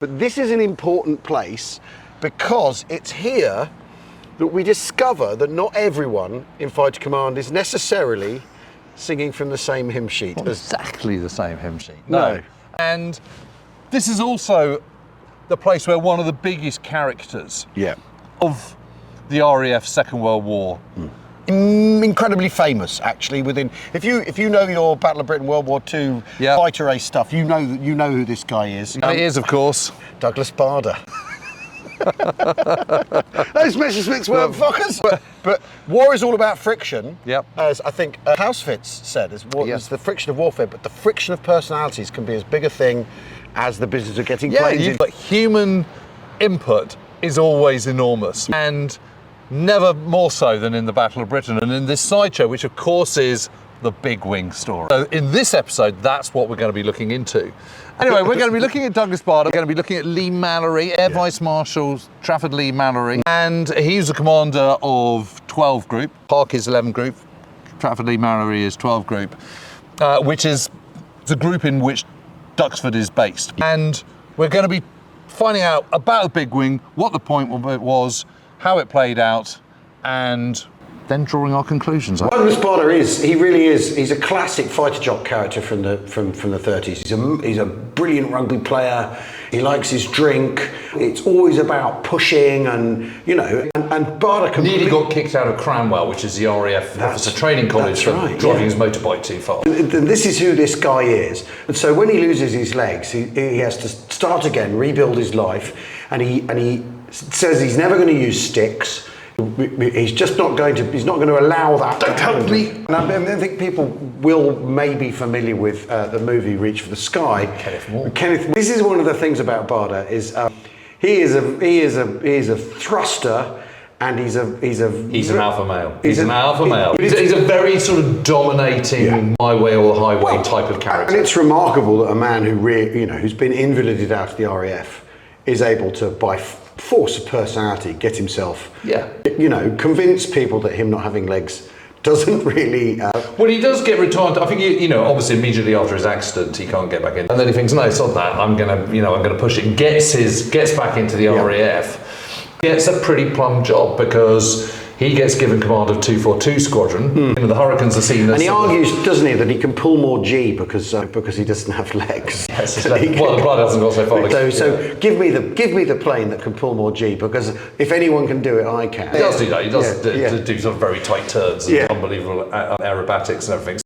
But this is an important place because it's here that we discover that not everyone in Fighter Command is necessarily singing from the same hymn sheet. Not exactly the same hymn sheet. No. And this is also the place where one of the biggest characters of the RAF Second World War. Incredibly famous, actually. If you know your Battle of Britain World War II fighter race stuff, you know who this guy is. And it is, of course, Douglas Bader. Those Messerschmitts weren't fuckers. But war is all about friction. As I think Clausewitz said, it's the friction of warfare, but the friction of personalities can be as big a thing as the business of getting planes in. But human input is always enormous, and never more so than in the Battle of Britain and in this sideshow, which of course is the big wing story. So in this episode, that's what we're going to be looking into. Anyway, we're going to be looking at Douglas Bader, we're going to be looking at Lee Mallory, Air Vice Marshal Trafford Lee Mallory, and he's the commander of 12 Group, Park is 11 Group, Trafford Lee Mallory is 12 Group, which is the group in which Duxford is based. And we're going to be finding out about the big wing, what the point of it was, how it played out, and then drawing our conclusions. Douglas Bader he's a classic fighter jock character from the 30s. He's a brilliant rugby player. He likes his drink. It's always about pushing and Bader nearly got kicked out of Cranwell, which is the RAF officer training college, for driving his motorbike too far. And this is who this guy is. And so when he loses his legs, he has to start again, rebuild his life, and he says he's never going to use sticks. He's just not going to. He's not going to allow that. Don't help me. And I think people will may be familiar with the movie Reach for the Sky. Kenneth. This is one of the things about Bader is he is a thruster, and he's an alpha male. He's an alpha male. He's a very sort of dominating my way or the highway type of character. And it's remarkable that a man who's been invalided out of the RAF is able to, by force of personality, get himself, convince people that him not having legs doesn't really. Well, he does get retired. I think obviously immediately after his accident, he can't get back in, and then he thinks, no, it's not that. I'm gonna push it. Gets back into the RAF. Gets a pretty plum job because he gets given command of 242 Squadron. The Hurricanes are seen as... And he argues, doesn't he, that he can pull more G because he doesn't have legs. Yes, the blood hasn't got so far. So give me the plane that can pull more G, because if anyone can do it, I can. He does do that. He does do sort of very tight turns and unbelievable aerobatics and everything.